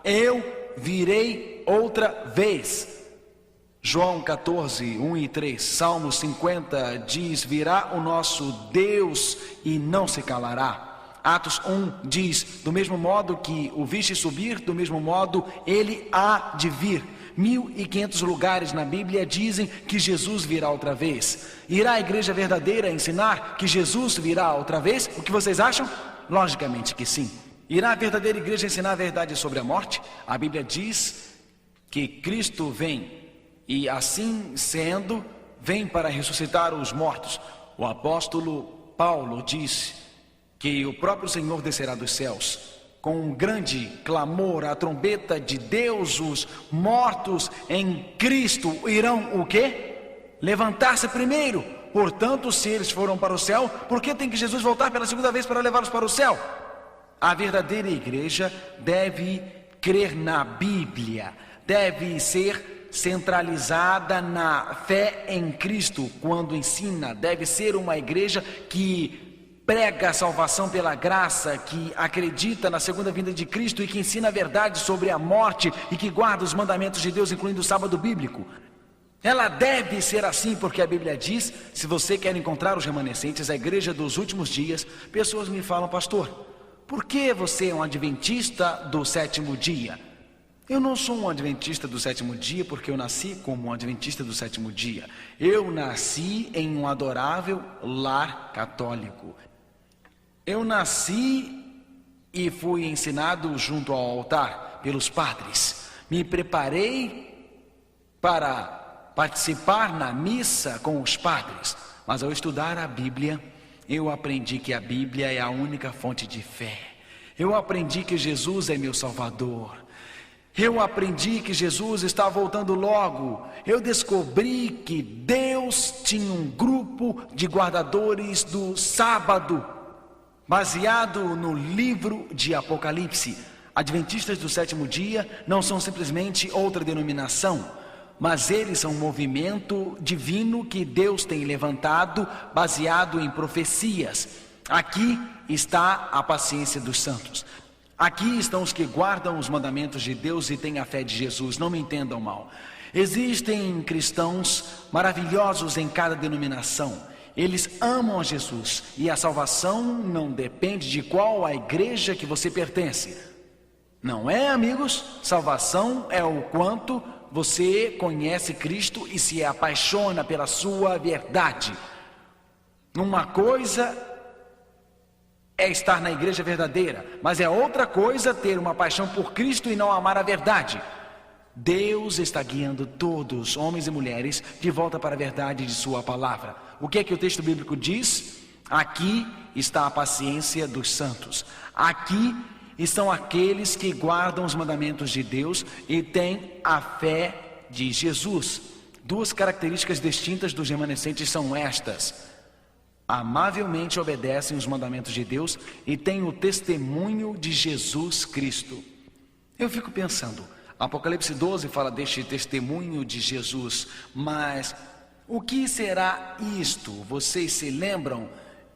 eu virei outra vez. João 14, 1 e 3, Salmo 50 diz: virá o nosso Deus e não se calará. Atos 1 diz: do mesmo modo que o viste subir, do mesmo modo ele há de vir. 1.500 lugares na Bíblia dizem que Jesus virá outra vez. Irá a igreja verdadeira ensinar que Jesus virá outra vez? O que vocês acham? Logicamente que sim. Irá a verdadeira igreja ensinar a verdade sobre a morte? A Bíblia diz que Cristo vem, e assim sendo, vem para ressuscitar os mortos. O apóstolo Paulo disse que o próprio Senhor descerá dos céus. Com um grande clamor, a trombeta de Deus, os mortos em Cristo irão o quê? Levantar-se primeiro. Portanto, se eles foram para o céu, por que tem que Jesus voltar pela segunda vez para levá-los para o céu? A verdadeira igreja deve crer na Bíblia, deve ser centralizada na fé em Cristo quando ensina, deve ser uma igreja que prega a salvação pela graça, que acredita na segunda vinda de Cristo e que ensina a verdade sobre a morte e que guarda os mandamentos de Deus, incluindo o sábado bíblico. Ela deve ser assim porque a Bíblia diz: se você quer encontrar os remanescentes, a igreja dos últimos dias. Pessoas me falam: pastor, por que você é um adventista do sétimo dia? Eu não sou um adventista do sétimo dia porque eu nasci como um adventista do sétimo dia. Eu nasci em um adorável lar católico. Eu nasci e fui ensinado junto ao altar pelos padres. Me preparei para participar na missa com os padres. Mas ao estudar a Bíblia, eu aprendi que a Bíblia é a única fonte de fé. Eu aprendi que Jesus é meu Salvador. Eu aprendi que Jesus está voltando logo. Eu descobri que Deus tinha um grupo de guardadores do sábado, baseado no livro de Apocalipse. Adventistas do sétimo dia não são simplesmente outra denominação, mas eles são um movimento divino que Deus tem levantado, baseado em profecias. Aqui está a paciência dos santos. Aqui estão os que guardam os mandamentos de Deus e têm a fé de Jesus. Não me entendam mal. Existem cristãos maravilhosos em cada denominação. Eles amam a Jesus e a salvação não depende de qual a igreja que você pertence. Não é, amigos? Salvação é o quanto você conhece Cristo e se apaixona pela sua verdade. Uma coisa é estar na igreja verdadeira, mas é outra coisa ter uma paixão por Cristo e não amar a verdade. Deus está guiando todos, homens e mulheres, de volta para a verdade de sua palavra. O que é que o texto bíblico diz? Aqui está a paciência dos santos. Aqui estão aqueles que guardam os mandamentos de Deus e têm a fé de Jesus. Duas características distintas dos remanescentes são estas: amavelmente obedecem os mandamentos de Deus e têm o testemunho de Jesus Cristo. Eu fico pensando, Apocalipse 12 fala deste testemunho de Jesus, mas o que será isto? Vocês se lembram?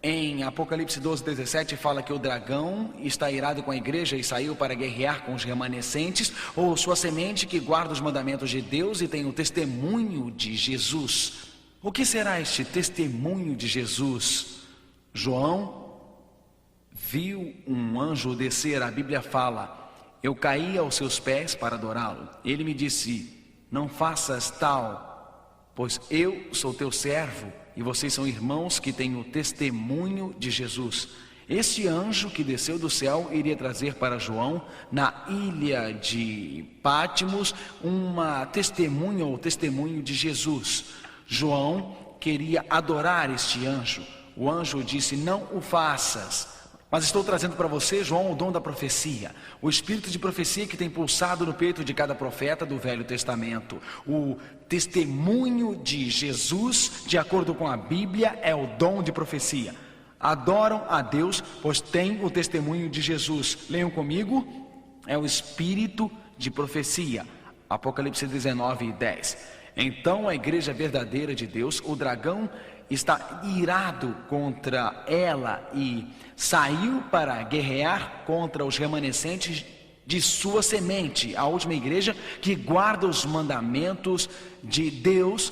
Em Apocalipse 12, 17 fala que o dragão está irado com a igreja e saiu para guerrear com os remanescentes, ou sua semente que guarda os mandamentos de Deus e tem o testemunho de Jesus. O que será este testemunho de Jesus? João viu um anjo descer, a Bíblia fala: eu caí aos seus pés para adorá-lo. Ele me disse: não faças tal, pois eu sou teu servo e vocês são irmãos que têm o testemunho de Jesus. Este anjo que desceu do céu iria trazer para João, na ilha de Patmos, uma testemunha ou testemunho de Jesus. João queria adorar este anjo. O anjo disse: não o faças. Mas estou trazendo para você, João, o dom da profecia, o espírito de profecia que tem pulsado no peito de cada profeta do Velho Testamento. O testemunho de Jesus, de acordo com a Bíblia, é o dom de profecia. Adoram a Deus, pois têm o testemunho de Jesus. Leiam comigo, é o espírito de profecia. Apocalipse 19, 10. Então a igreja verdadeira de Deus, o dragão está irado contra ela e saiu para guerrear contra os remanescentes de sua semente, a última igreja que guarda os mandamentos de Deus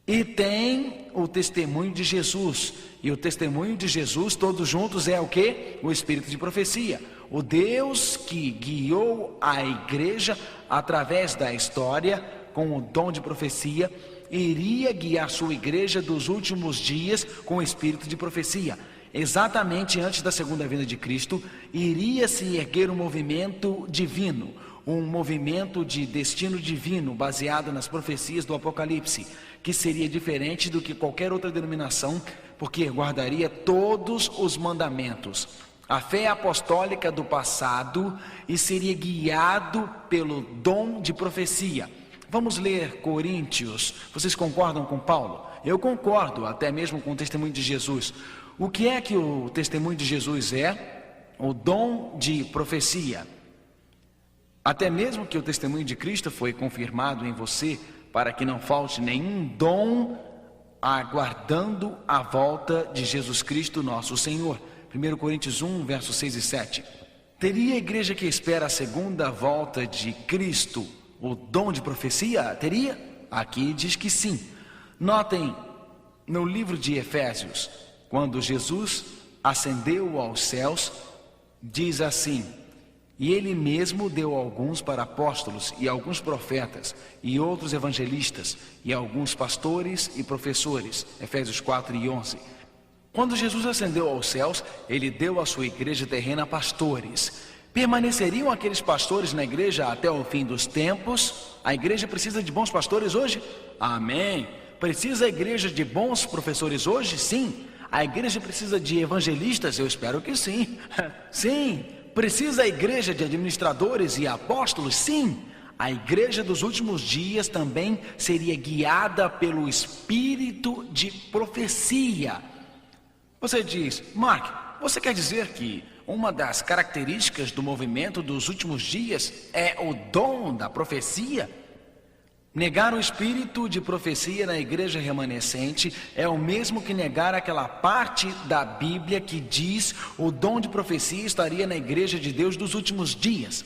e tem o testemunho de Jesus. E o testemunho de Jesus, todos juntos, é o quê? O espírito de profecia. O Deus que guiou a igreja através da história com o dom de profecia, iria guiar sua igreja dos últimos dias com o espírito de profecia. Exatamente antes da segunda vinda de Cristo, iria se erguer um movimento divino, um movimento de destino divino baseado nas profecias do Apocalipse, que seria diferente do que qualquer outra denominação, porque guardaria todos os mandamentos, a fé apostólica do passado, e seria guiado pelo dom de profecia. Vamos ler Coríntios. Vocês concordam com Paulo? Eu concordo, até mesmo com o testemunho de Jesus. O que é que o testemunho de Jesus é? O dom de profecia. Até mesmo que o testemunho de Cristo foi confirmado em você, para que não falte nenhum dom, aguardando a volta de Jesus Cristo, nosso Senhor. 1 Coríntios 1, versos 6 e 7. Teria a igreja que espera a segunda volta de Cristo o dom de profecia? Teria? Aqui diz que sim. Notem no livro de Efésios, quando Jesus ascendeu aos céus, diz assim: e ele mesmo deu alguns para apóstolos, e alguns profetas, e outros evangelistas, e alguns pastores e professores. Efésios 4 e 11. Quando Jesus ascendeu aos céus, ele deu à sua igreja terrena pastores. Permaneceriam aqueles pastores na igreja até o fim dos tempos? A igreja precisa de bons pastores hoje? Amém. Precisa a igreja de bons professores hoje? Sim. A igreja precisa de evangelistas? Eu espero que sim. Sim. Precisa a igreja de administradores e apóstolos? Sim. A igreja dos últimos dias também seria guiada pelo espírito de profecia. Você diz: Mark, você quer dizer que uma das características do movimento dos últimos dias é o dom da profecia? Negar o espírito de profecia na igreja remanescente é o mesmo que negar aquela parte da Bíblia que diz o dom de profecia estaria na igreja de Deus dos últimos dias.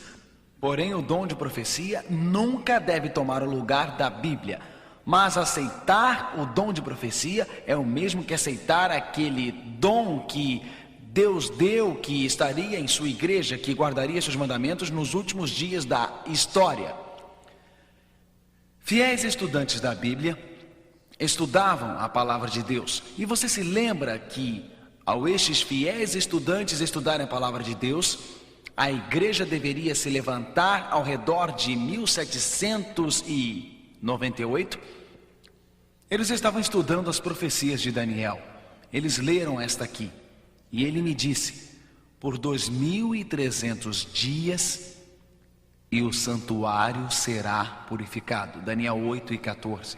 Porém, o dom de profecia nunca deve tomar o lugar da Bíblia. Mas aceitar o dom de profecia é o mesmo que aceitar aquele dom que Deus deu, que estaria em sua igreja, que guardaria seus mandamentos nos últimos dias da história. Fiéis estudantes da Bíblia estudavam a palavra de Deus. E você se lembra que, ao estes fiéis estudantes estudarem a palavra de Deus, a igreja deveria se levantar ao redor de 1798? Eles estavam estudando as profecias de Daniel. Eles leram esta aqui. E ele me disse: por 2300 dias e o santuário será purificado. Daniel 8 e 14.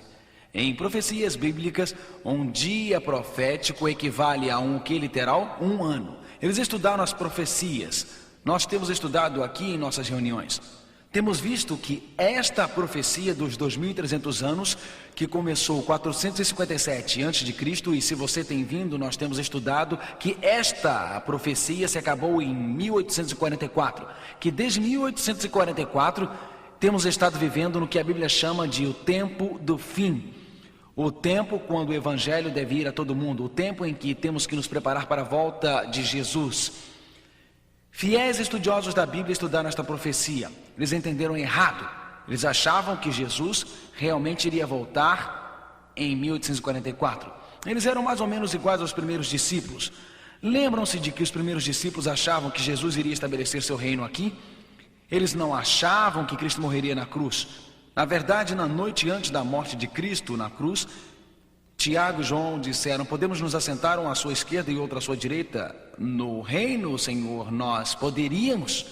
Em profecias bíblicas, um dia profético equivale a um que literal? Um ano. Eles estudaram as profecias. Nós temos estudado aqui em nossas reuniões. Temos visto que esta profecia dos 2300 anos, que começou 457 a.C., e se você tem vindo, nós temos estudado que esta profecia se acabou em 1844, que desde 1844 temos estado vivendo no que a Bíblia chama de o tempo do fim, o tempo quando o evangelho deve ir a todo mundo, o tempo em que temos que nos preparar para a volta de Jesus. Fiéis estudiosos da Bíblia estudaram esta profecia. Eles entenderam errado. Eles achavam que Jesus realmente iria voltar em 1844. Eles eram mais ou menos iguais aos primeiros discípulos. Lembram-se de que os primeiros discípulos achavam que Jesus iria estabelecer seu reino aqui? Eles não achavam que Cristo morreria na cruz. Na verdade, na noite antes da morte de Cristo na cruz, Tiago e João disseram: podemos nos assentar um à sua esquerda e outro à sua direita no reino, Senhor? Nós poderíamos.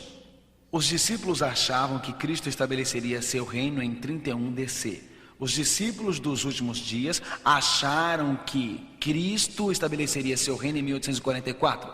Os discípulos achavam que Cristo estabeleceria seu reino em 31 DC. Os discípulos dos últimos dias acharam que Cristo estabeleceria seu reino em 1844.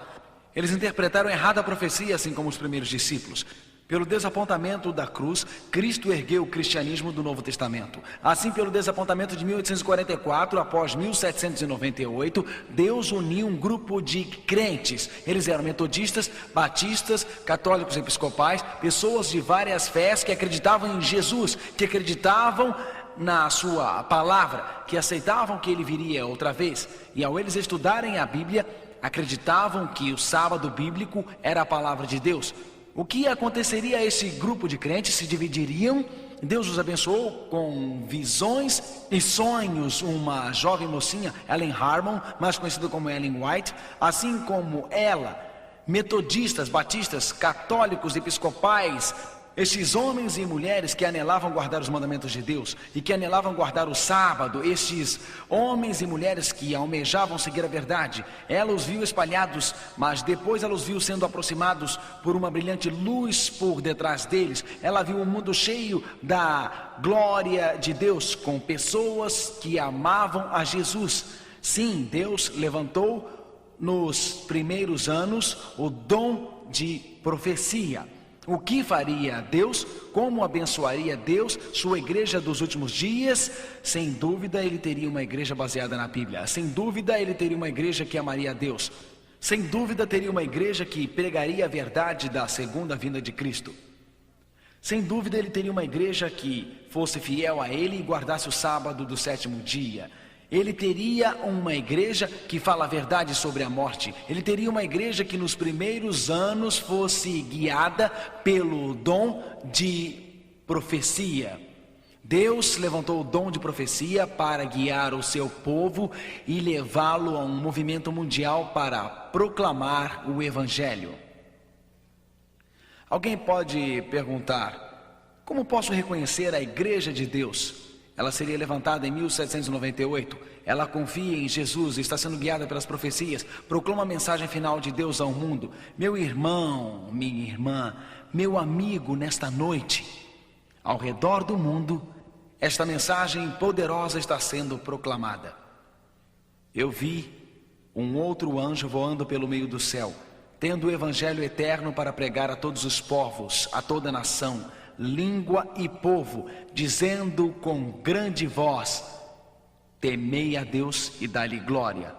Eles interpretaram errado a profecia, assim como os primeiros discípulos. Pelo desapontamento da cruz, Cristo ergueu o cristianismo do Novo Testamento. Assim, pelo desapontamento de 1844, após 1798, Deus uniu um grupo de crentes. Eles eram metodistas, batistas, católicos episcopais, pessoas de várias fés que acreditavam em Jesus, que acreditavam na sua palavra, que aceitavam que ele viria outra vez. E ao eles estudarem a Bíblia, acreditavam que o sábado bíblico era a palavra de Deus. O que aconteceria a esse grupo de crentes? Se dividiriam. Deus os abençoou com visões e sonhos. Uma jovem mocinha, Ellen Harmon, mais conhecida como Ellen White, assim como ela, metodistas, batistas, católicos, episcopais, estes homens e mulheres que anelavam guardar os mandamentos de Deus e que anelavam guardar o sábado, estes homens e mulheres que almejavam seguir a verdade, ela os viu espalhados, mas depois ela os viu sendo aproximados por uma brilhante luz por detrás deles. Ela viu um mundo cheio da glória de Deus, com pessoas que amavam a Jesus. Sim, Deus levantou nos primeiros anos o dom de profecia. O que faria Deus? Como abençoaria Deus sua igreja dos últimos dias? Sem dúvida ele teria uma igreja baseada na Bíblia. Sem dúvida ele teria uma igreja que amaria a Deus. Sem dúvida teria uma igreja que pregaria a verdade da segunda vinda de Cristo. Sem dúvida ele teria uma igreja que fosse fiel a ele e guardasse o sábado do sétimo dia. Ele teria uma igreja que fala a verdade sobre a morte. Ele teria uma igreja que nos primeiros anos fosse guiada pelo dom de profecia. Deus levantou o dom de profecia para guiar o seu povo e levá-lo a um movimento mundial para proclamar o Evangelho. Alguém pode perguntar: como posso reconhecer a igreja de Deus? Ela seria levantada em 1798. Ela confia em Jesus, está sendo guiada pelas profecias, proclama a mensagem final de Deus ao mundo. Meu irmão, minha irmã, meu amigo, nesta noite, ao redor do mundo, esta mensagem poderosa está sendo proclamada. Eu vi um outro anjo voando pelo meio do céu, tendo o evangelho eterno para pregar a todos os povos, a toda nação, língua e povo, dizendo com grande voz: temei a Deus e dá-lhe glória.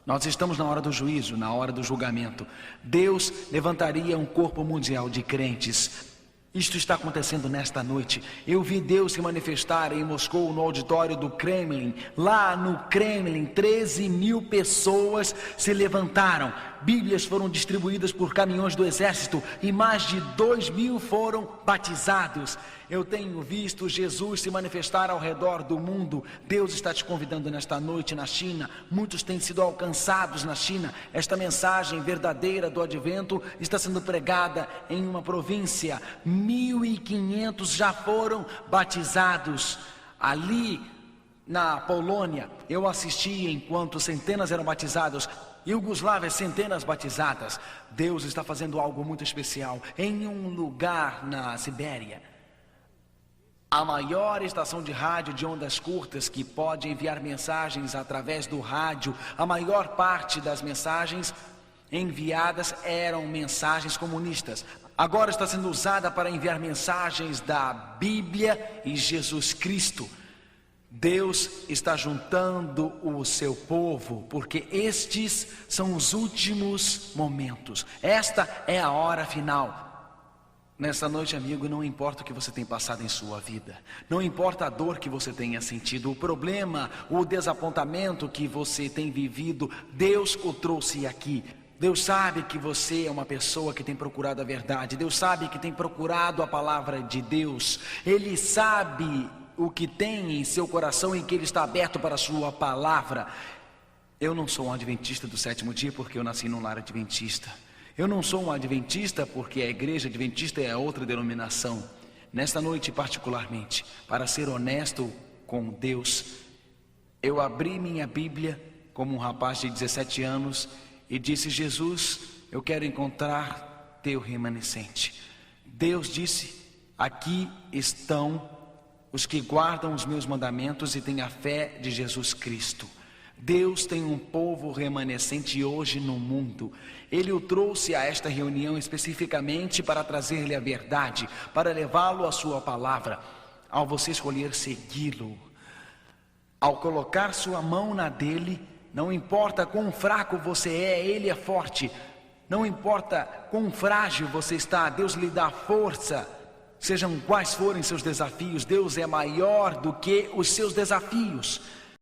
Nós estamos na hora do juízo, na hora do julgamento. Deus levantaria um corpo mundial de crentes. Isto está acontecendo nesta noite. Eu vi Deus se manifestar em Moscou, no auditório do Kremlin. Lá no Kremlin, 13.000 pessoas se levantaram. Bíblias foram distribuídas por caminhões do exército e mais de 2.000 foram batizados. Eu tenho visto Jesus se manifestar ao redor do mundo. Deus está te convidando nesta noite na China. Muitos têm sido alcançados na China. Esta mensagem verdadeira do advento está sendo pregada em uma província. 1.500 já foram batizados. Ali na Polônia, eu assisti enquanto centenas eram batizados. Iugoslávia, centenas batizadas. Deus está fazendo algo muito especial em um lugar na Sibéria. A maior estação de rádio de ondas curtas que pode enviar mensagens através do rádio, a maior parte das mensagens enviadas eram mensagens comunistas. Agora está sendo usada para enviar mensagens da Bíblia e Jesus Cristo. Deus está juntando o seu povo, porque estes são os últimos momentos. Esta é a hora final. Nessa noite, amigo, não importa o que você tem passado em sua vida, não importa a dor que você tenha sentido, o problema, o desapontamento que você tem vivido, Deus o trouxe aqui. Deus sabe que você é uma pessoa que tem procurado a verdade. Deus sabe que tem procurado a palavra de Deus. Ele sabe o que tem em seu coração e que ele está aberto para a sua palavra. Eu não sou um adventista do sétimo dia porque eu nasci num lar adventista. Eu não sou um adventista porque a igreja adventista é outra denominação. Nesta noite particularmente, para ser honesto com Deus, eu abri minha Bíblia como um rapaz de 17 anos e disse: Jesus, eu quero encontrar teu remanescente. Deus disse: aqui estão os que guardam os meus mandamentos e têm a fé de Jesus Cristo. Deus tem um povo remanescente hoje no mundo. Ele o trouxe a esta reunião especificamente para trazer-lhe a verdade, para levá-lo à sua palavra. Ao você escolher segui-lo, ao colocar sua mão na dele, não importa quão fraco você é, ele é forte. Não importa quão frágil você está, Deus lhe dá força. Sejam quais forem seus desafios, Deus é maior do que os seus desafios.